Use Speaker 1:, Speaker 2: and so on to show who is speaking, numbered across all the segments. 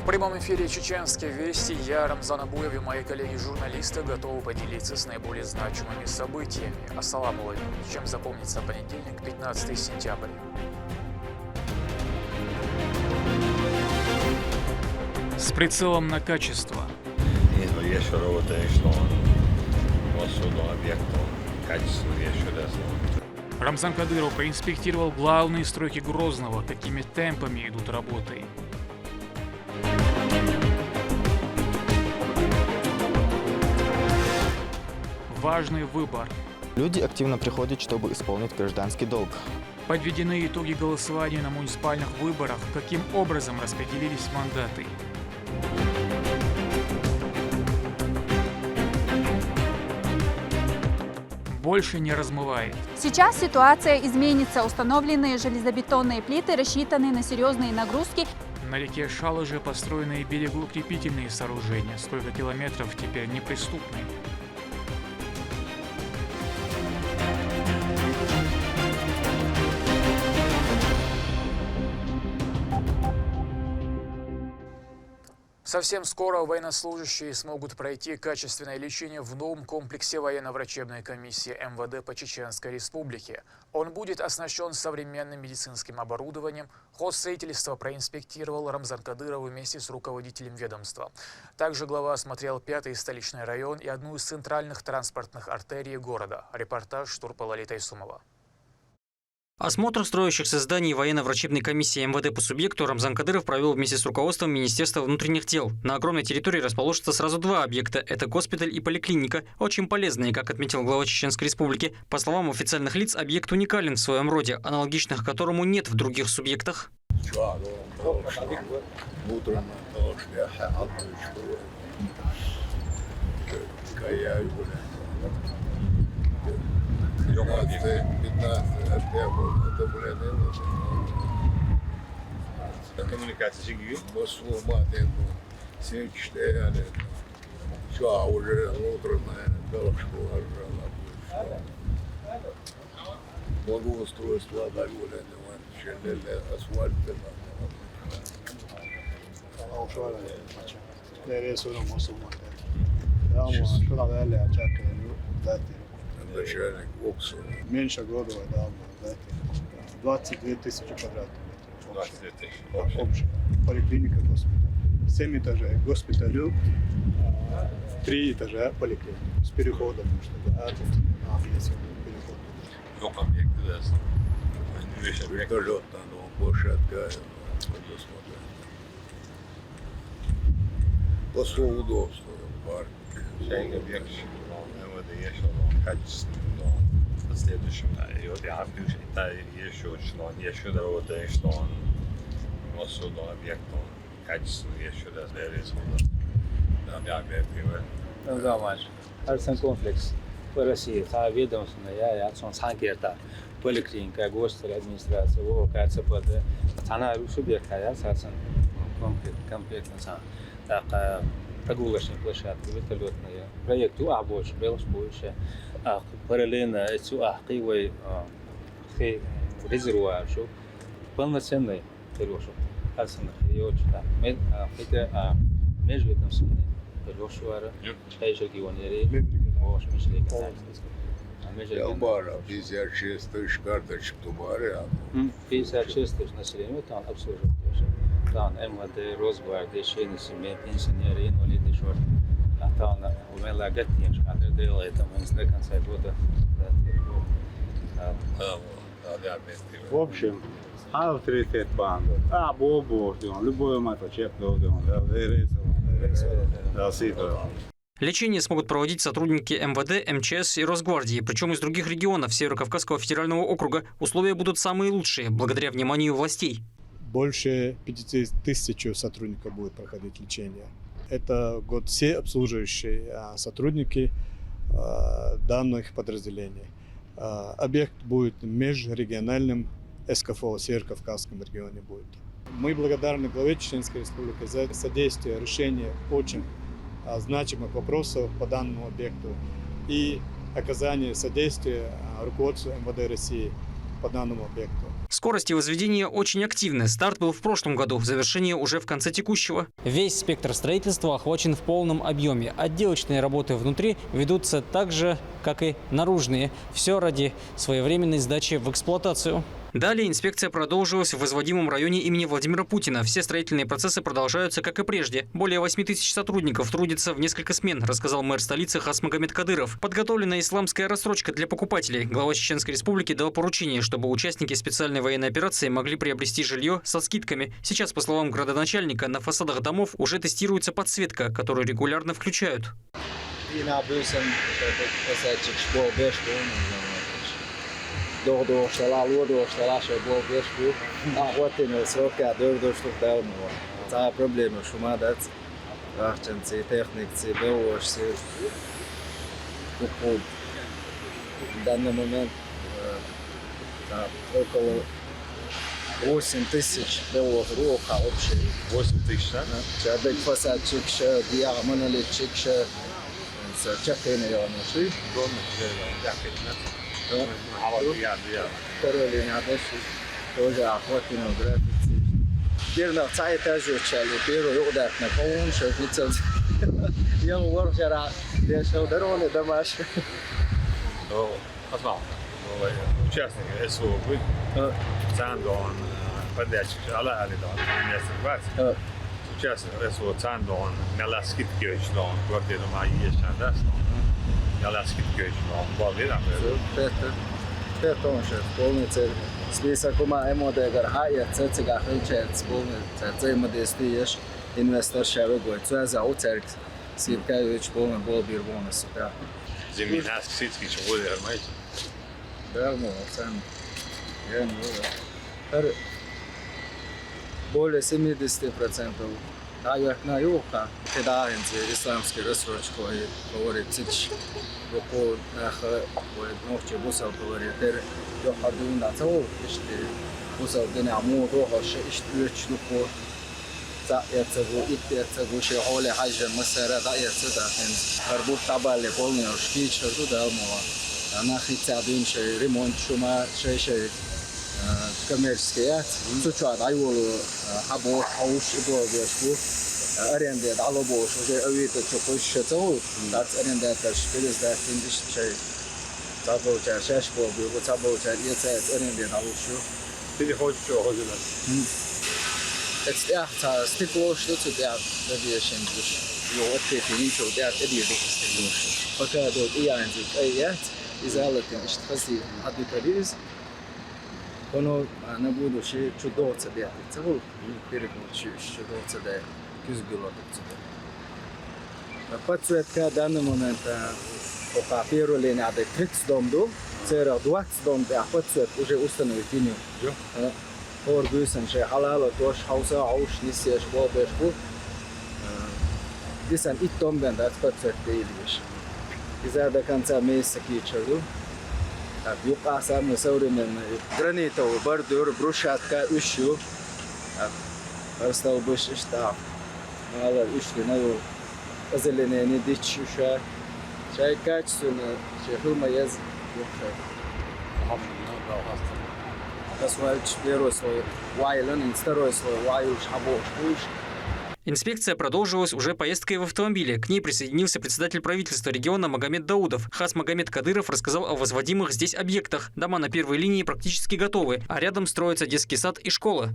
Speaker 1: прямом эфире «Чеченские вести» я, Рамзан Абуев, и мои коллеги-журналисты готовы поделиться с наиболее значимыми событиями. Ассаламу алейкум. Чем запомнится понедельник, 15 сентября. С прицелом на качество. Рамзан Кадыров проинспектировал главные стройки Грозного. Какими темпами идут работы? Важный выбор.
Speaker 2: Люди активно приходят, чтобы исполнить гражданский долг.
Speaker 1: Подведены итоги голосования на муниципальных выборах. Каким образом распределились мандаты? Больше не размывает.
Speaker 3: Сейчас ситуация изменится. Установленные железобетонные плиты рассчитаны на серьезные нагрузки.
Speaker 1: На реке Шалыжи построены берегоукрепительные сооружения. Сколько километров теперь неприступны. Совсем скоро военнослужащие смогут пройти качественное лечение в новом комплексе военно-врачебной комиссии МВД по Чеченской Республике. Он будет оснащен современным медицинским оборудованием. Хозстроительство проинспектировал Рамзан Кадыров вместе с руководителем ведомства. Также глава осмотрел 5-й столичный район и одну из центральных транспортных артерий города. Репортаж Турпалали Тайсумова.
Speaker 4: Осмотр строящихся зданий военно-врачебной комиссии МВД по субъекту Рамзан Кадыров провел вместе с руководством Министерства внутренних дел. На огромной территории расположатся сразу два объекта – это госпиталь и поликлиника. Очень полезные, как отметил глава Чеченской Республики. По словам официальных лиц, объект уникален в своем роде, аналогичных которому нет в других субъектах.
Speaker 5: Коммуникация уже внутренняя благоустройство асфальт. Начальник ОКСу.
Speaker 6: Меньше года, да, 22 тысячи квадратных метров.
Speaker 5: 22 тысячи.
Speaker 6: Общая. Поликлиника, госпиталь. 7 этажей госпиталю, 3 этажа поликлиника. С переходом, чтобы есть переход.
Speaker 5: Yok объекты, да. Вертолетная площадка предусмотрена. По своему удобству парк.
Speaker 7: Шейн объект МВД еще качественно в последующем. Я еще дорого, что он особенно объектом качественно еще реализован. Да,
Speaker 8: Рамзан, Арсен комплекс по России, та ведомственная, я сон санкерта, поликлиника, госпиталь, администрация, кажется, под цена субъекта, я Арсен комплектно, так прогулочные площадки, вертолетные, проект больше, больше, параллельно эти ахтивые резервуар, что полноценный перевозчик, Арсен, и очень так, это межведомственный перевозчик, еще геонеры,
Speaker 5: Ялбара, 56 тысяч карточек Тумаря.
Speaker 8: 56 тысяч населения, там обслуживают. Там МВД, Росгвардия, члены семьи, пенсионеры, инвалиды, шорт. А там у меня лагатинш, который делает там до конца года.
Speaker 6: В общем, авторитет банды. Бобо, любой моточеп,
Speaker 4: Лечение смогут проводить сотрудники МВД, МЧС и Росгвардии, причем из других регионов Северо-Кавказского федерального округа. Условия будут самые лучшие, благодаря вниманию властей.
Speaker 6: Больше 50 тысяч сотрудников будет проходить лечение. Это все обслуживающие сотрудники данных подразделений. Объект будет межрегиональным, СКФО, в Северо-Кавказском регионе будет. Мы благодарны главе Чеченской Республики за содействие решения очень значимых вопросов по данному объекту и оказание содействия руководству МВД России по данному объекту.
Speaker 4: Скорость возведения очень активная. Старт был в прошлом году, завершение уже в конце текущего. Весь спектр строительства охвачен в полном объеме. Отделочные работы внутри ведутся так же, как и наружные. Все ради своевременной сдачи в эксплуатацию. Далее инспекция продолжилась в возводимом районе имени Владимира Путина. Все строительные процессы продолжаются, как и прежде. Более 8 тысяч сотрудников трудятся в несколько смен, рассказал мэр столицы Хасмагомед Кадыров. Подготовлена исламская рассрочка для покупателей. Глава Чеченской Республики дал поручение, чтобы участники специальной военной операции могли приобрести жилье со скидками. Сейчас, по словам градоначальника, на фасадах домов уже тестируется подсветка, которую регулярно включают.
Speaker 9: Проблемы шума дать, техник, в данный момент около 8 тысяч долларов общий.
Speaker 7: 8 тысяч, да?
Speaker 9: Чадык фасад чикша, диамонали чикша, чакайны я нашли. Второй линия тоже охватено граффити. Теперь на этаже учали, первый удар на полон, шефицел. Я говорю, вчера я шел дороги домашние.
Speaker 7: Участники СВО будет. Цандон, поддержка, alla nästa Участник СВО Цандон, alla skitgöjslån, vad det de har erkänt. Alla skitgöjslån, vad blir det?
Speaker 9: Пятый шеф, полный цель. Список ума эмодегар хайя, цецега хилчец, полный взаимодействиешь, инвестор шевыгой. Цуяза уцерк, сипкаевич полный был бир бонус.
Speaker 7: Зимний нас ситский чего понимаете?
Speaker 9: Да, ну, сам. Я не знаю. Более 70%. Наверх на юга, когда исламский рассрочку говорит, цич, руку нахо, ночи бусал говорит, я ходу на цел, что бусал динаму, рога, что лучку, за это гуще холе хажа масера, да это да, арбуз табале полный шкич, туда мова. Она хотя дынче ремонт шума, шейшей коммерческие, сучат айволу хабор хаус идовешку, аренда алобош уже авито чокош шатол, так аренда таш перезда финдишчей, заболча шашко, бюро заболча яцет аренда алошу.
Speaker 7: Ты хочешь что хочешь?
Speaker 9: Это я стекло что тебя авиашен душ, его открытый ничего, да это стекло. Пока до иянзик аят, изолятин что хаси адитарис. Оно на будущее чудовца да, целую перекручу чудовца да, кузгуло так. Подсветка в данный момент пока первый линия ada 30 дом до, цера 20 дом да, подсвет уже установлен. Оргуйсан ше халала тош хауса ауш нисеш болбешку. Дисан и дом да подсвет дейлиш. Из-за до конца месяца кичерду. Юка самый современный гранитовый бордюр, брусчатка, ущу. Остал больше штаб. Мало ушли на его озеленение дичуша. Чай качественно, шефума ез. Асфальт первый слой вайлен, второй слой вайл шабош.
Speaker 4: Инспекция продолжилась уже поездкой в автомобиле. К ней присоединился председатель правительства региона Магомед Даудов. Хасмагомед Кадыров рассказал о возводимых здесь объектах. Дома на первой линии практически готовы, а рядом строится детский сад и школа.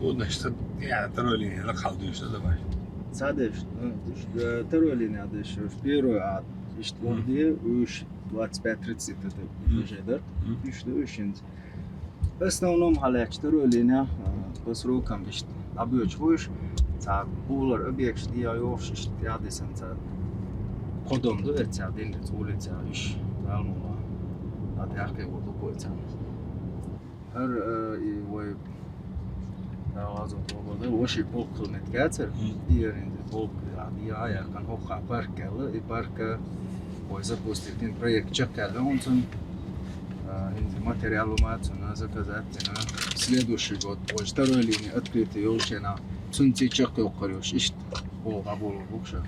Speaker 7: Вот, значит, я второй линии накалдую, что давай.
Speaker 9: Садишь, второй линия дышишь, первую, а işte orada 25-30 это уже, да? И что еще? В основном халеч второй линия по срокам işte объект выш, так булар объект диаёвш işte ядesen так kodom da et ya denlet улица iş almama. Hadi herkes oldu koysa. Her ve lazım olmadı. O şey bol kılmet geçer. Diğerinde bol ya ya kan hoka parkalı, parka o запустить проект чекали, он материалумацию заказать на следующий год. По второй линии открытый уже на цунтичек юққарыш ишт ол абол букшар.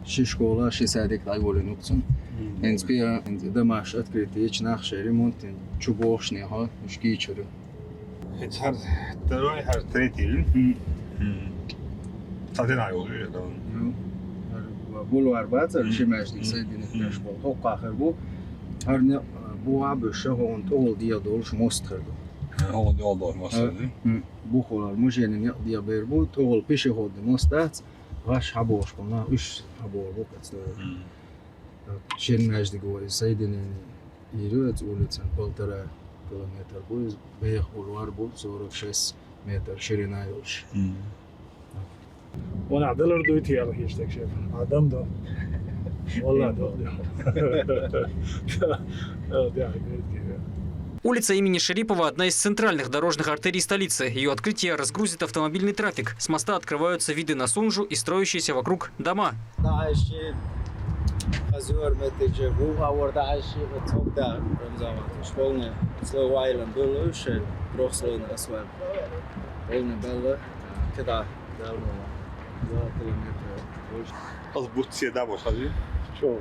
Speaker 9: Шишкола шисадик айволен укцун. Инспира домаш открытый нахши ремонт чубошный ха шкичеры.
Speaker 7: Har det här 3 till. Så det är ju då.
Speaker 9: بولو أربعة شماشني سيدنا كشبول توقع خربو هرني بو عبش هون طول ديا دولش مستخدو
Speaker 7: Ja, det var måste.
Speaker 9: بو خلال مجيني يقضي بيربو طول بيش هود مستات غاش حبوش قلنا إيش حبور بوكت شماشني جوي سيدنا يروت ولتن بلترا كيلومتر بوز بيخ بولوار بول 46 متر شيرينا يوش
Speaker 10: وانا عدلر دويتي على هيشتك شيف عدم ده والله ده
Speaker 4: Улица имени Шарипова – одна из центральных дорожных артерий столицы. Ее открытие разгрузит автомобильный трафик. С моста открываются виды на Сунжу и строящиеся вокруг дома.
Speaker 9: Azur metece bu avardaşı ve çok da Ramazan şkolne Slow Island buluş Broxlon asfalt olne bella kada davno 2 kilometre boş
Speaker 7: Az bu da boş hadi.
Speaker 10: شو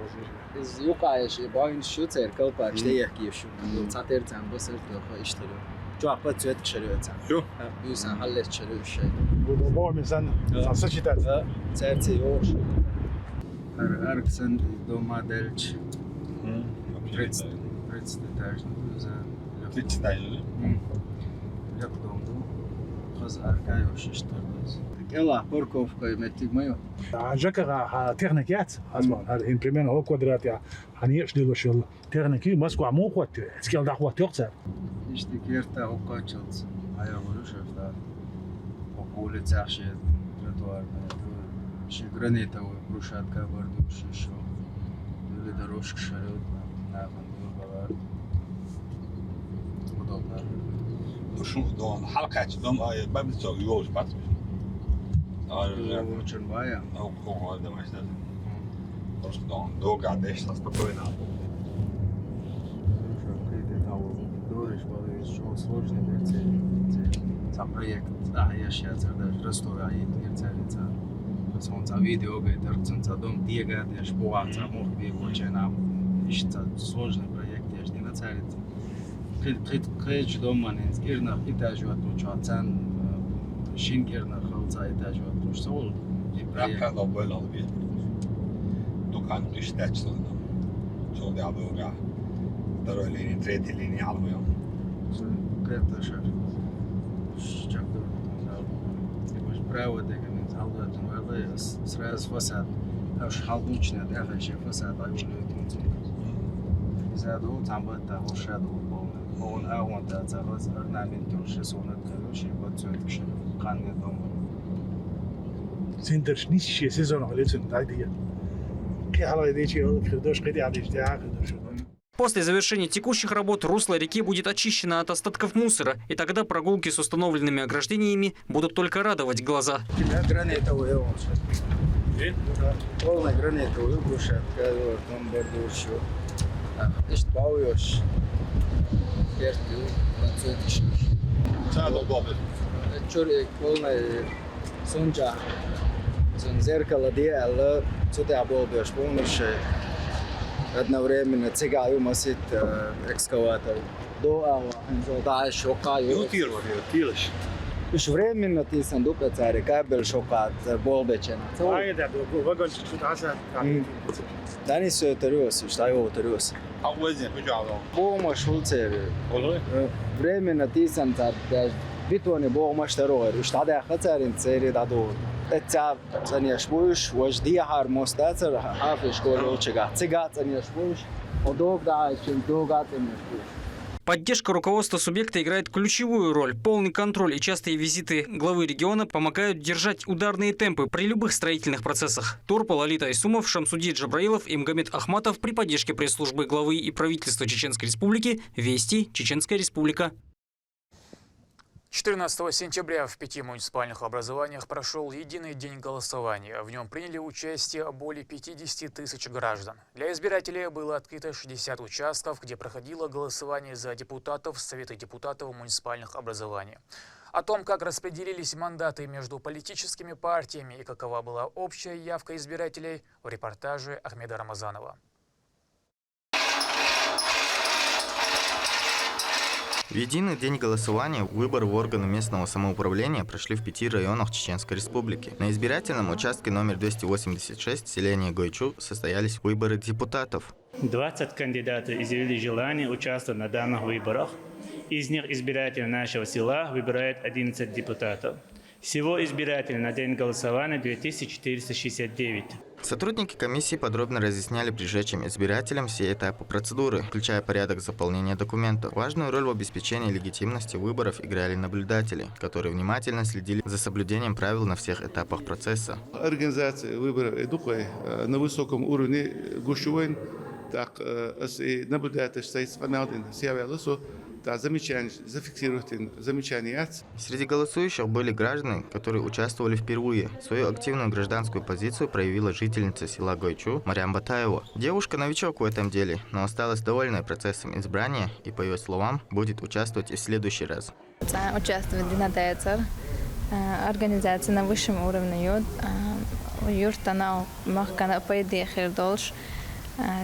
Speaker 9: biz yukarıya bayin şu cerkel parçta yakıyor bu zaten basır da işleri çok patçet çıkarıyor
Speaker 7: Yok.
Speaker 9: bu sen hallet çıkarıyor şey
Speaker 10: bu بابا مثلا صحتي
Speaker 9: certi yok Arksen doma delç Predstavljeno za
Speaker 7: Hiç değil.
Speaker 9: jak domdu kız arkadaş işte biz. Ela parkovka metik mayo.
Speaker 10: جاكا تكنيكات اسمع هذا ان بريمير هو كوادرات هنيش ديلو شل تكنيكي مسكو عمو قوت سكيل دعوه تقصر
Speaker 9: İşte kerta o kaçıldı. Ayağı vuruş hafta. O kule çarşı trotuar. Şey granita o brushatka vardı şu. Böyle doroşk şarot. Nağın yollar. Udoblar.
Speaker 7: Şu doğan halka çıktım ay ben bir çok yol çıktım.
Speaker 9: Ağır için baya.
Speaker 7: O da başladı. Doğan doğu kardeş hasta böyle.
Speaker 9: Очень сложный сам проект. Да, я сейчас даже растураю терцелица. Солнца видео говорит, солнца дом дига, я шпуаца, мог бы очень нам. Ищется сложный проект, я жди на царице. Крыч дома не скирна, этажу отлучаться, шингерна халца этажу отлучаться.
Speaker 7: Bırakın da böyle oluyor. Dükkan işte açıldı. Çok da böyle. Darölerini, tretilini almıyor.
Speaker 9: Это же чакто. Имаш право дека мен залгат мала сразу фасад. Аш халдучна да хаше фасад айволует. Изаду тамбата хошаду болна. Он аванта цагас орнамент турше сонат калоши бацөтши канне дом.
Speaker 10: سنترش نيش شي سيزون على سن عاديه كي على دي شي خدوش قدي على اجتاع خدوش
Speaker 4: После завершения текущих работ русло реки будет очищено от остатков мусора, и тогда прогулки с установленными ограждениями будут только радовать глаза.
Speaker 9: Гранитовый лошадь. Полная гранитовая лошадка, там бордуршу. İşte bağıyoruz. Kertü, natsuetiş.
Speaker 7: Sen de olabilir.
Speaker 9: Çörek полная сонча. Сон зеркало дело, сюда bağıyoruz. Полностью одновременно цигаю масит экскаватор. До да шокаю.
Speaker 7: Yutuyor var ya, diyorlar.
Speaker 9: Уж временно ты сандука царь кабель шокат болбечен.
Speaker 10: هاي ده وقول شو تعسى
Speaker 9: Dani sötürüyoruz, işte ayı oturuyoruz.
Speaker 7: Avvezin kucağına.
Speaker 9: Boğma şulçeri.
Speaker 7: Olur.
Speaker 9: Временно ты сандука битони boğma ştaror. İşte hadi xaçerin seri da doğru. Etçab sen yaşmış, vajdi har mostacer hafif şkolu çıga. Циgat sen yaşmış. O dog da için dogat yaşmış.
Speaker 4: Поддержка руководства субъекта играет ключевую роль. Полный контроль и частые визиты главы региона помогают держать ударные темпы при любых строительных процессах. Торпал, Алита Исумов, Шамсудин Джабраилов и Магомед Ахматов при поддержке пресс-службы главы и правительства Чеченской Республики «Вести. Чеченская Республика».
Speaker 1: 14 сентября в 5 муниципальных образованиях прошел единый день голосования. В нем приняли участие более 50 тысяч граждан. Для избирателей было открыто 60 участков, где проходило голосование за депутатов Совета депутатов муниципальных образований. О том, как распределились мандаты между политическими партиями и какова была общая явка избирателей, в репортаже Ахмеда Рамазанова.
Speaker 2: В единый день голосования выборы в органы местного самоуправления прошли в 5 районах Чеченской Республики. На избирательном участке номер 286 селения Гойчу состоялись выборы депутатов.
Speaker 11: 20 кандидатов изъявили желание участвовать на данных выборах. Из них избиратели нашего села выбирают 11 депутатов. Всего избирателей на день голосования 2469.
Speaker 2: Сотрудники комиссии подробно разъясняли пришедшим избирателям все этапы процедуры, включая порядок заполнения документов. Важную роль в обеспечении легитимности выборов играли наблюдатели, которые внимательно следили за соблюдением правил на всех этапах процесса.
Speaker 12: Организация выборов на высоком уровне гущевой, так наблюдатель стоит с замечания.
Speaker 2: Среди голосующих были граждане, которые участвовали впервые. Свою активную гражданскую позицию проявила жительница села Гойчу Марьям Батаева. Девушка новичок в этом деле, но осталась довольной процессом избрания и, по ее словам, будет участвовать и в следующий раз.
Speaker 13: Участвовать надается. Организация на высшем уровне. Юртана махкана поедехер долж.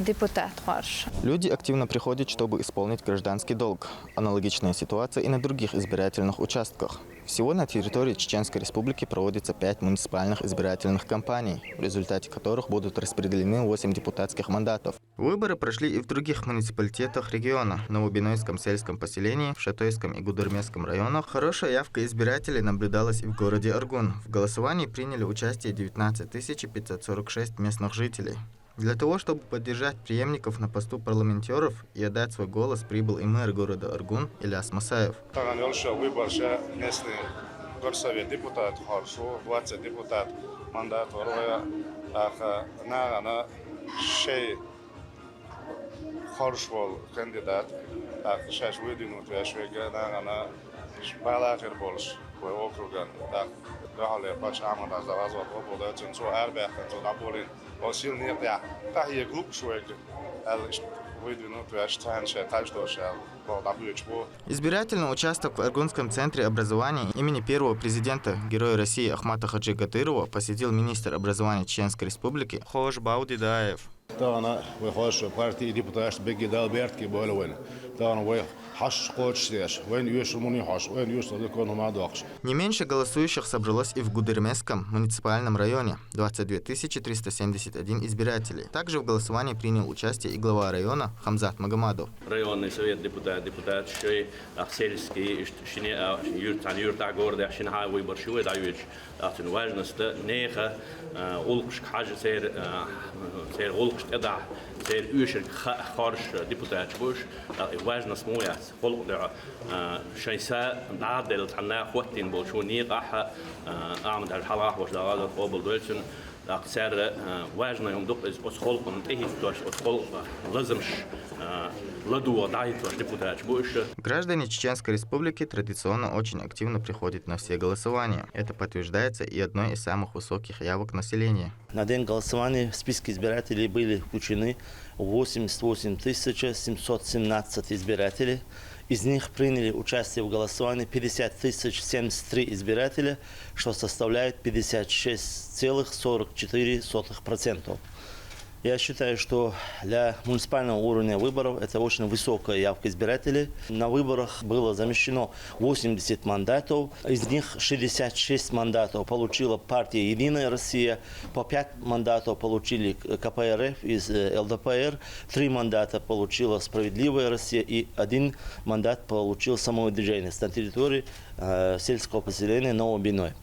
Speaker 13: Депутат Харш.
Speaker 2: Люди активно приходят, чтобы исполнить гражданский долг. Аналогичная ситуация и на других избирательных участках. Всего на территории Чеченской Республики проводится 5 муниципальных избирательных кампаний, в результате которых будут распределены 8 депутатских мандатов. Выборы прошли и в других муниципалитетах региона. В Новобинойском сельском поселении, в Шатойском и Гудермесском районах хорошая явка избирателей наблюдалась и в городе Аргун. В голосовании приняли участие 19 546 местных жителей. Для того, чтобы поддержать преемников на посту парламентеров и отдать свой голос, прибыл и мэр города Аргун Ильяс Масаев.
Speaker 14: Местный горсовет депутат Харшу, 20 депутат мандат Роя, на шей Харшвол кандидат, шаш выдвинут вешвега, на балахер больш в округан, дохали паш амада завазва побода, ценцу арбех, ценцу наболин.
Speaker 2: Избирательный участок в Аргунском центре образования имени первого президента Героя России Ахмата Хаджи Гатырова посетил министр образования Чеченской Республики Хош Баудидаев. Не меньше голосующих собралось и в Гудермесском муниципальном районе – 22 371 избирателей. Также в голосовании принял участие и глава района Хамзат Магомадов.
Speaker 15: Районный совет депутат сельский, юрта города, выбор шуэ даёт, важность неха, улкш хажи сер улкш эда, сер юшер харш депутат буш, важность моя. خلق شيساء نعدل عنا خوتين بولشوني قاحة أعمل الحلاح وش دغال قبل دولتن أكثر واجنا يوم دق إس خلق نتهي توش خلق لازمش ладу дает ваш депутат больше.
Speaker 2: Граждане Чеченской Республики традиционно очень активно приходят на все голосования. Это подтверждается и одной из самых высоких явок населения.
Speaker 16: На день голосования в списке избирателей были включены 88 717 избирателей. Из них приняли участие в голосовании 50 073 избирателя, что составляет 56,44%. Я считаю, что для муниципального уровня выборов это очень высокая явка избирателей. На выборах было замещено 80 мандатов, из них 66 мандатов получила партия «Единая Россия», по 5 мандатов получили КПРФ из ЛДПР, 3 мандата получила «Справедливая Россия» и 1 мандат получил самовыдвижение на территории сельского поселения Новобиной.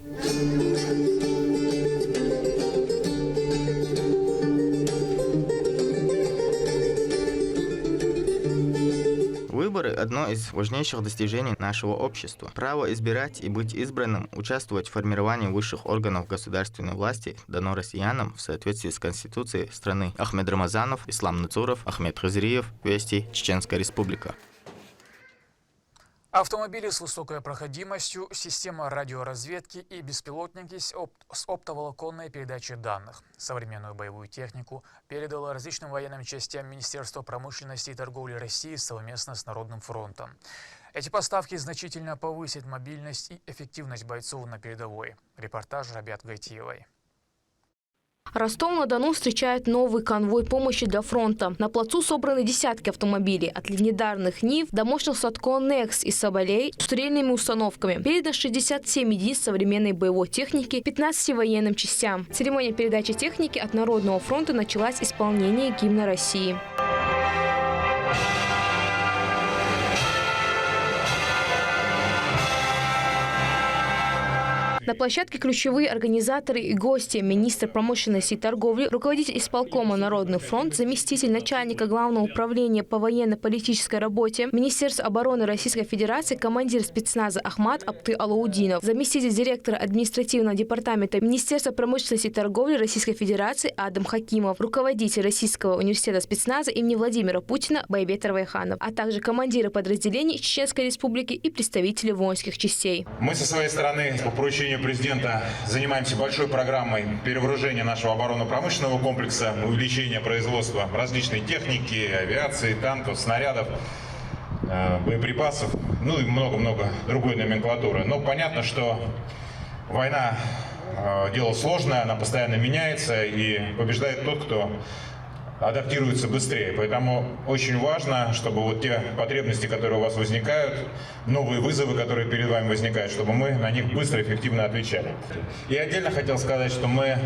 Speaker 2: Выборы – одно из важнейших достижений нашего общества. Право избирать и быть избранным, участвовать в формировании высших органов государственной власти дано россиянам в соответствии с Конституцией страны. Ахмед Рамазанов, Ислам Нацуров, Ахмед Хазриев, Вести, Чеченская Республика.
Speaker 1: Автомобили с высокой проходимостью, система радиоразведки и беспилотники с оптоволоконной передачей данных. Современную боевую технику передало различным военным частям Министерства промышленности и торговли России совместно с Народным фронтом. Эти поставки значительно повысят мобильность и эффективность бойцов на передовой. Репортаж Рабят Гайтиевой.
Speaker 17: Ростов-на-Дону встречает новый конвой помощи для фронта. На плацу собраны десятки автомобилей, от легендарных НИВ до мощных Садко Некс и Соболей с стрельными установками. Передано 67 единиц современной боевой техники 15 военным частям. Церемония передачи техники от Народного фронта началась исполнение гимна России. На площадке ключевые организаторы и гости: министр промышленности и торговли, руководитель исполкома Народный фронт, заместитель начальника Главного управления по военно-политической работе, Министерство обороны Российской Федерации, командир спецназа Ахмат Апты Алаудинов, заместитель директора административного департамента Министерства промышленности и торговли Российской Федерации Адам Хакимов, руководитель Российского университета спецназа имени Владимира Путина Байбет Тарвайханов, а также командиры подразделений Чеченской Республики и представители воинских частей.
Speaker 18: Мы со своей стороны по поручению президента занимаемся большой программой перевооружения нашего оборонно-промышленного комплекса, увеличения производства различной техники, авиации, танков, снарядов, боеприпасов, ну и много-много другой номенклатуры. Но понятно, что война дело сложное, она постоянно меняется, и побеждает тот, кто адаптируется быстрее. Поэтому очень важно, чтобы вот те потребности, которые у вас возникают, новые вызовы, которые перед вами возникают, чтобы мы на них быстро и эффективно отвечали. И отдельно хотел сказать, что мы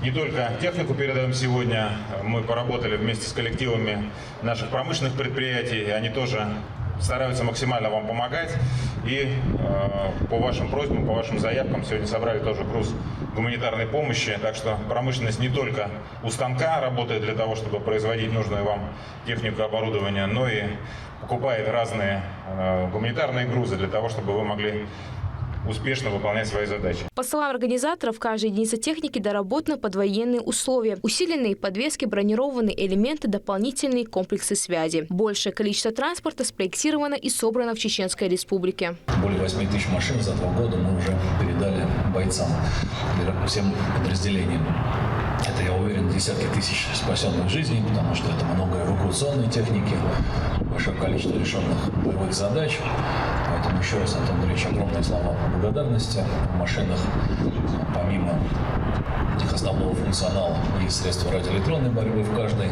Speaker 18: не только технику передаем сегодня, мы поработали вместе с коллективами наших промышленных предприятий, и они тоже стараются максимально вам помогать. И по вашим просьбам, по вашим заявкам сегодня собрали тоже груз гуманитарной помощи. Так что промышленность не только у станка работает для того, чтобы производить нужную вам технику и оборудование, но и покупает разные гуманитарные грузы для того, чтобы вы могли успешно выполнять свои задачи.
Speaker 17: По словам организаторов, каждая единица техники доработана под военные условия. Усиленные подвески, бронированные элементы, дополнительные комплексы связи. Большее количество транспорта спроектировано и собрано в Чеченской Республике.
Speaker 19: Более 8 тысяч машин за 2 года мы уже передали бойцам, всем подразделениям. Это, я уверен, десятки тысяч спасенных жизней, потому что это много эвакуационной техники, большое количество решенных боевых задач. Поэтому еще раз, Антон Андреевич, огромные слова благодарности. В машинах, помимо их основного функционала, есть средства радиоэлектронной борьбы в каждой,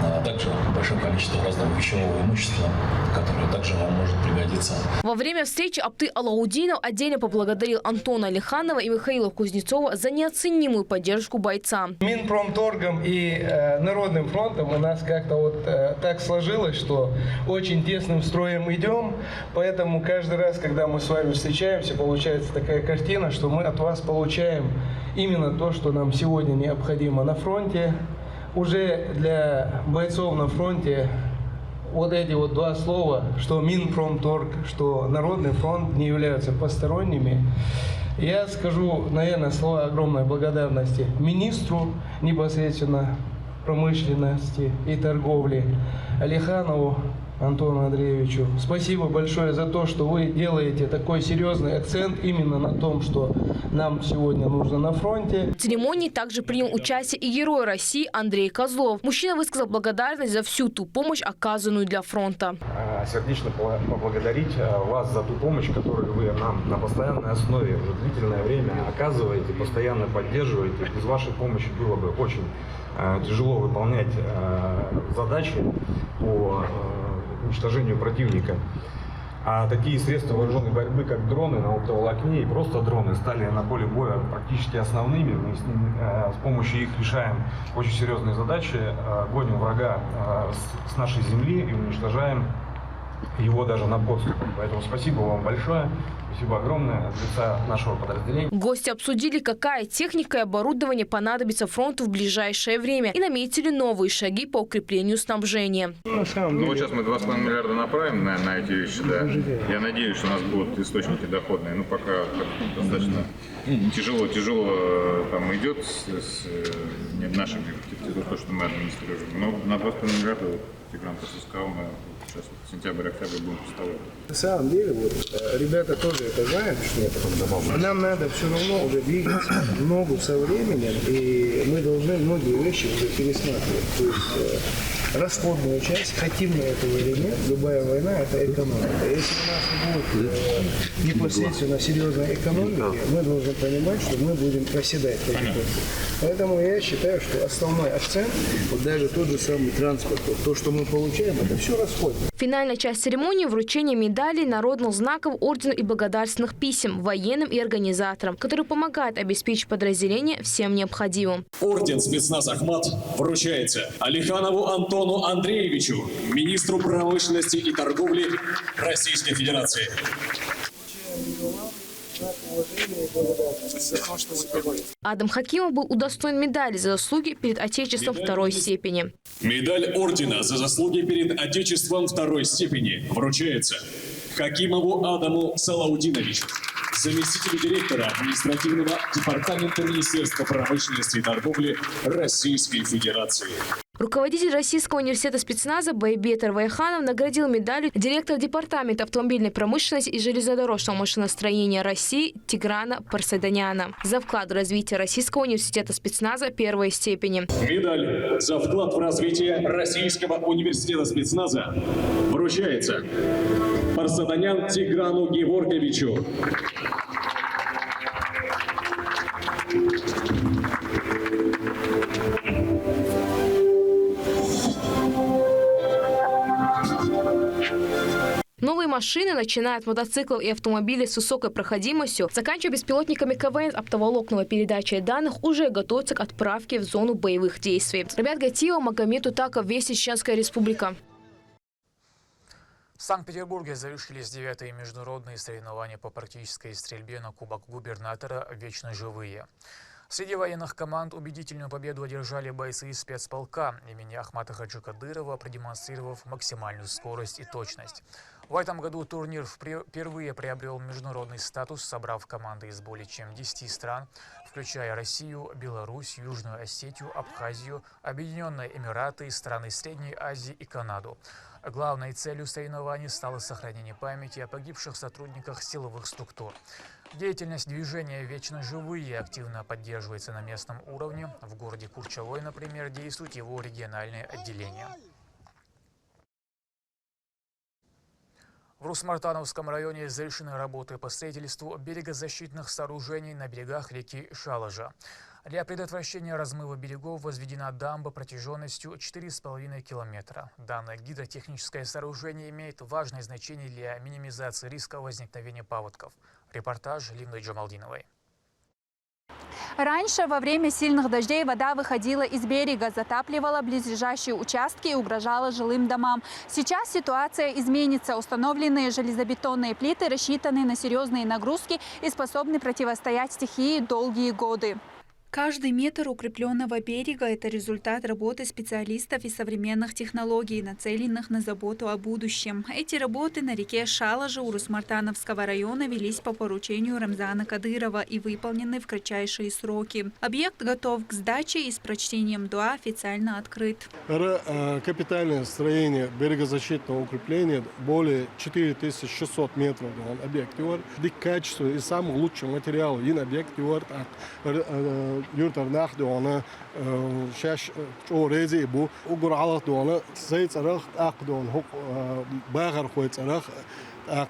Speaker 19: а также большое количество разного вещевого имущества, которое также вам может пригодиться.
Speaker 17: Во время встречи Апты Алаудинов отдельно поблагодарил Антона Алиханова и Михаила Кузнецова за неоценимую поддержку бойцам.
Speaker 20: Минпромторгом и Народным фронтом у нас как-то вот так сложилось, что очень тесным строем идем, поэтому каждый раз, когда мы с вами встречаемся, получается такая картина, что мы от вас получаем именно то, что нам сегодня необходимо на фронте. Уже для бойцов на фронте вот эти вот 2 слова, что Минпромторг, что Народный фронт, не являются посторонними. Я скажу, наверное, слова огромной благодарности министру непосредственно промышленности и торговли Алиханову Антону Андреевичу. Спасибо большое за то, что вы делаете такой серьезный акцент именно на том, что нам сегодня нужно на фронте.
Speaker 17: В церемонии также принял участие и герой России Андрей Козлов. Мужчина высказал благодарность за всю ту помощь, оказанную для фронта.
Speaker 21: Сердечно поблагодарить вас за ту помощь, которую вы нам на постоянной основе уже длительное время оказываете, постоянно поддерживаете. Без вашей помощи было бы очень тяжело выполнять задачи по уничтожению противника. А такие средства вооруженной борьбы, как дроны на оптоволокне и просто дроны, стали на поле боя практически основными. Мы с помощью их решаем очень серьезные задачи, гоним врага с нашей земли и уничтожаем его даже на подступах. Поэтому спасибо вам большое. Спасибо огромное от лица нашего подразделения.
Speaker 17: Гости обсудили, какая техника и оборудование понадобится фронту в ближайшее время, и наметили новые шаги по укреплению снабжения.
Speaker 18: Ну вот сейчас мы 2,5 миллиарда направим на эти вещи, да. Я надеюсь, что у нас будут источники доходные. Ну пока достаточно тяжело там идет с нашими, то, что мы администрируем. Но на 2,5 миллиарда
Speaker 3: Тигран просто сказал, мы сейчас вот сентябрь-октябрь будем поставлять.
Speaker 20: На самом деле, вот, ребята тоже это знают, что нам надо все равно уже двигаться в ногу со временем, и мы должны многие вещи уже пересматривать. То есть расходную часть, хотим мы этого или нет, любая война – это экономика. Если у нас не будет непосредственно серьезной экономики, мы должны понимать, что мы будем проседать. Поэтому я считаю, что основной акцент, вот даже тот же самый транспорт, вот то, что мы получаем, это все расходы.
Speaker 17: Финальная часть церемонии – вручение медалей, народных знаков, орденов и благодарственных писем военным и организаторам, которые помогают обеспечить подразделение всем необходимым.
Speaker 22: Орден спецназ «Ахмат» вручается Алиханову Антону Андреевичу, министру промышленности и торговли Российской Федерации.
Speaker 17: Адам Хакимов был удостоен медали за заслуги перед Отечеством второй степени.
Speaker 22: Медаль ордена за заслуги перед Отечеством второй степени вручается Хакимову Адаму Салаудиновичу, заместителю директора административного департамента Министерства промышленности и торговли Российской Федерации.
Speaker 17: Руководитель Российского университета спецназа Байбетер Вайханов наградил медалью директора департамента автомобильной промышленности и железнодорожного машиностроения России Тиграна Парсаданяна за вклад в развитие Российского университета спецназа первой степени.
Speaker 22: Медаль за вклад в развитие Российского университета спецназа вручается Парсаданян Тиграну Геворговичу.
Speaker 17: Новые машины, начиная от мотоциклов и автомобилей с высокой проходимостью, заканчивая беспилотниками КВН оптоволокновой передачей данных, уже готовятся к отправке в зону боевых действий. Ребят Гатиева, Магомед Утаков, Вести, Чеченская Республика.
Speaker 1: В Санкт-Петербурге завершились 9-е международные соревнования по практической стрельбе на Кубок губернатора «Вечно живые». Среди военных команд убедительную победу одержали бойцы из спецполка имени Ахмата Хаджи Кадырова, продемонстрировав максимальную скорость и точность. В этом году турнир впервые приобрел международный статус, собрав команды из более чем 10 стран, включая Россию, Беларусь, Южную Осетию, Абхазию, Объединенные Эмираты, страны Средней Азии и Канаду. Главной целью соревнований стало сохранение памяти о погибших сотрудниках силовых структур. Деятельность движения «Вечно живые» активно поддерживается на местном уровне. В городе Курчалой, например, действует его региональное отделение. В Рус-Мартановском районе завершены работы по строительству берегозащитных сооружений на берегах реки Шалажа. Для предотвращения размыва берегов возведена дамба протяженностью 4,5 километра. Данное гидротехническое сооружение имеет важное значение для минимизации риска возникновения паводков. Репортаж Линды Джамалдиновой.
Speaker 23: Раньше во время сильных дождей вода выходила из берега, затапливала близлежащие участки и угрожала жилым домам. Сейчас ситуация изменится. Установленные железобетонные плиты рассчитаны на серьезные нагрузки и способны противостоять стихии долгие годы. Каждый метр укрепленного берега – это результат работы специалистов и современных технологий, нацеленных на заботу о будущем. Эти работы на реке Шалажа Урус-Мартановского района велись по поручению Рамзана Кадырова и выполнены в кратчайшие сроки. Объект готов к сдаче и с прочтением дуа официально открыт.
Speaker 6: Капитальное строение берегозащитного укрепления более 4600 метров. Объект качество и самый лучший материал. Объект يرترناخ دونا شاش أوريزي بو وقرعة دونا زيت أرخ أقدون هو باغر خويت أرخ أق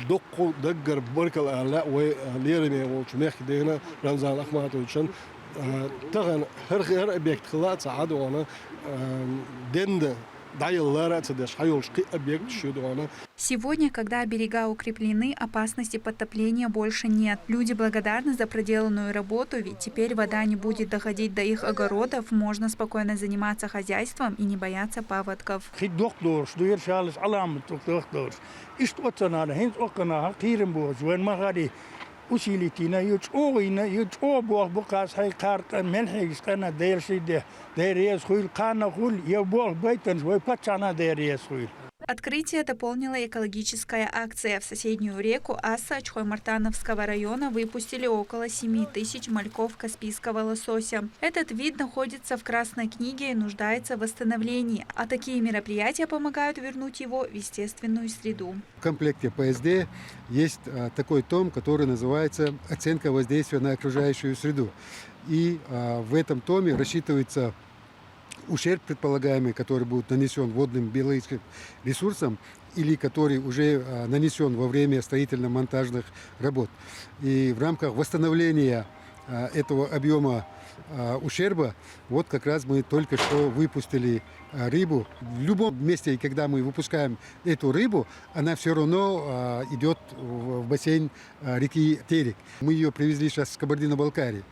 Speaker 6: دق دقر بركل لا وليرمي وشميخ دينا رمزان أحمد وشن تغن هر أبيك خلات سعد وانا دند.
Speaker 23: Сегодня, когда берега укреплены, опасности подтопления больше нет. Люди благодарны за проделанную работу, ведь теперь вода не будет доходить до их огородов, можно спокойно заниматься хозяйством и не бояться паводков.
Speaker 10: وسيلتنا يجوينا يجوبوا بقاس هاي كارت منحي سكنا دير سيده دير يسخيل كان خول يبوغ بيتن ويبتشانا دير يسخيل
Speaker 23: Открытие дополнила экологическая акция. В соседнюю реку Аса Чхой-Мартановского района выпустили около 7000 мальков каспийского лосося. Этот вид находится в Красной книге и нуждается в восстановлении, а такие мероприятия помогают вернуть его в естественную среду.
Speaker 5: В комплекте ПСД есть такой том, который называется «Оценка воздействия на окружающую среду». И в этом томе рассчитывается ущерб предполагаемый, который будет нанесен водным биологическим ресурсам или который уже нанесен во время строительно-монтажных работ. И в рамках восстановления этого объема ущерба, вот как раз мы только что выпустили рыбу. В любом месте, когда мы выпускаем эту рыбу, она все равно идет в бассейн реки Терек. Мы ее привезли сейчас с Кабардино-Балкарии.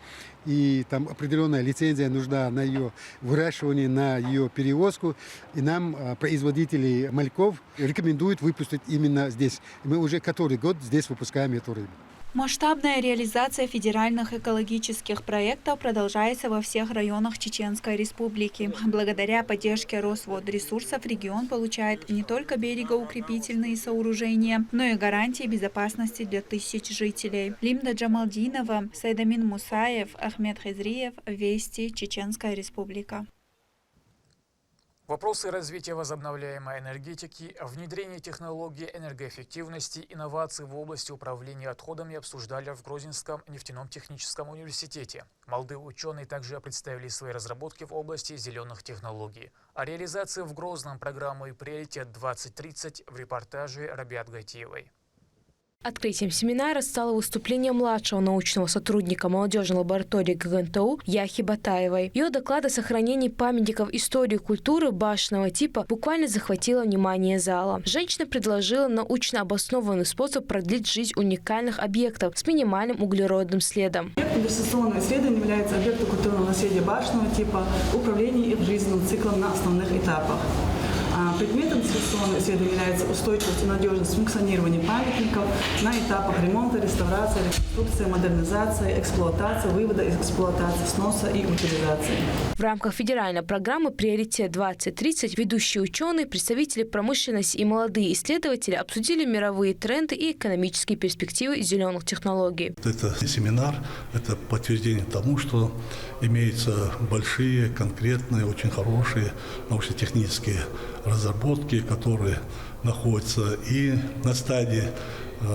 Speaker 5: И там определенная лицензия нужна на ее выращивание, на ее перевозку. И нам производители мальков рекомендуют выпустить именно здесь. Мы уже который год здесь выпускаем эту рыбу.
Speaker 23: Масштабная реализация федеральных экологических проектов продолжается во всех районах Чеченской Республики. Благодаря поддержке Росводресурсов регион получает не только берегоукрепительные сооружения, но и гарантии безопасности для тысяч жителей. Лимда Джамалдинова, Сайдамин Мусаев, Ахмед Хизриев. Вести, Чеченская Республика.
Speaker 1: Вопросы развития возобновляемой энергетики, внедрения технологий энергоэффективности, инноваций в области управления отходами обсуждали в Грозинском нефтяном техническом университете. Молодые ученые также представили свои разработки в области зеленых технологий. О реализации в Грозном программы «Приоритет-2030» в репортаже Рабиат Гайтиевой.
Speaker 17: Открытием семинара стало выступление младшего научного сотрудника молодежной лаборатории ГГНТУ Яхи Батаевой. Ее доклад о сохранении памятников истории и культуры башенного типа буквально захватило внимание зала. Женщина предложила научно обоснованный способ продлить жизнь уникальных объектов с минимальным углеродным следом.
Speaker 7: Инвестиционное исследование является объектом культурного наследия башенного типа, управления их жизненным циклом на основных этапах. Предметом инвестиционного исследования является устойчивость и надежность функционирования памятников на этапах ремонта, реставрации, реконструкции, модернизации, эксплуатации, вывода из эксплуатации, сноса и утилизации.
Speaker 17: В рамках федеральной программы «Приоритет-2030» ведущие ученые, представители промышленности и молодые исследователи обсудили мировые тренды и экономические перспективы зеленых технологий.
Speaker 8: Это семинар, это подтверждение тому, что имеются большие, конкретные, очень хорошие научно-технические разработки, которые находятся и на стадии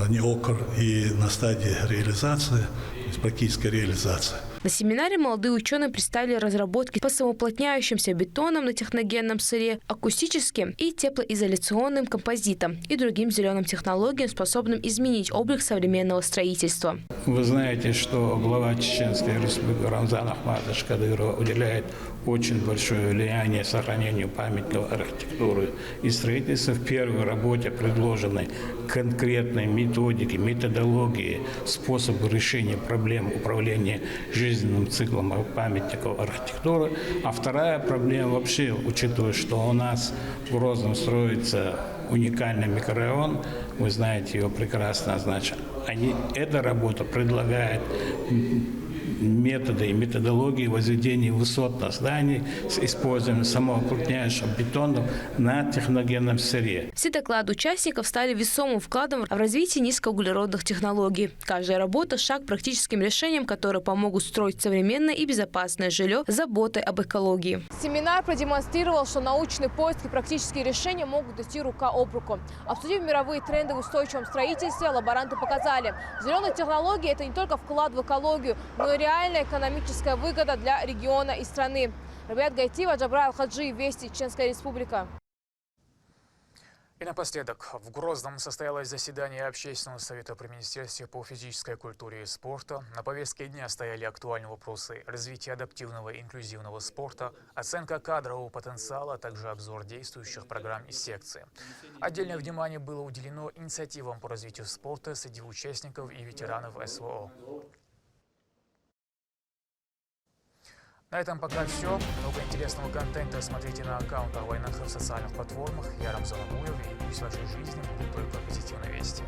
Speaker 8: НИОКР, и на стадии реализации, то есть практической реализации.
Speaker 17: На семинаре молодые ученые представили разработки по самоуплотняющимся бетонам на техногенном сыре, акустическим и теплоизоляционным композитам и другим зеленым технологиям, способным изменить облик современного строительства.
Speaker 11: Вы знаете, что глава Чеченской Республики Рамзан Ахматович Кадыров уделяет очень большое влияние сохранению памятников архитектуры и строительства. В первой работе предложены конкретные методики, методологии, способы решения проблем управления жизненным циклом памятников архитектуры. А вторая проблема вообще, учитывая, что у нас в Грозном строится уникальный микрорайон, вы знаете его прекрасно, значит, эта работа предлагает методы и методологии возведения высотных зданий с использованием самоуплотняющего бетона на техногенном сырье.
Speaker 17: Все доклады участников стали весомым вкладом в развитие низкоуглеродных технологий. Каждая работа – шаг к практическим решениям, которые помогут строить современное и безопасное жилье с заботой об экологии. Семинар продемонстрировал, что научный поиск и практические решения могут идти рука об руку. Обсудив мировые тренды в устойчивом строительстве, лаборанты показали, зеленые технологии – это не только вклад в экологию, но и реальная экономическая выгода для региона и страны. Рабиат Гайтиева, Джабраил Хаджи, Вести, Чеченская Республика.
Speaker 1: И напоследок, в Грозном состоялось заседание Общественного совета при Министерстве по физической культуре и спорту. На повестке дня стояли актуальные вопросы развития адаптивного и инклюзивного спорта, оценка кадрового потенциала, а также обзор действующих программ и секций. Отдельное внимание было уделено инициативам по развитию спорта среди участников и ветеранов СВО. На этом пока все. Много интересного контента смотрите на аккаунтах ВНХ в социальных платформах. Я Рамзан Абуев, и пусть в вашей жизни будут только позитивные вести.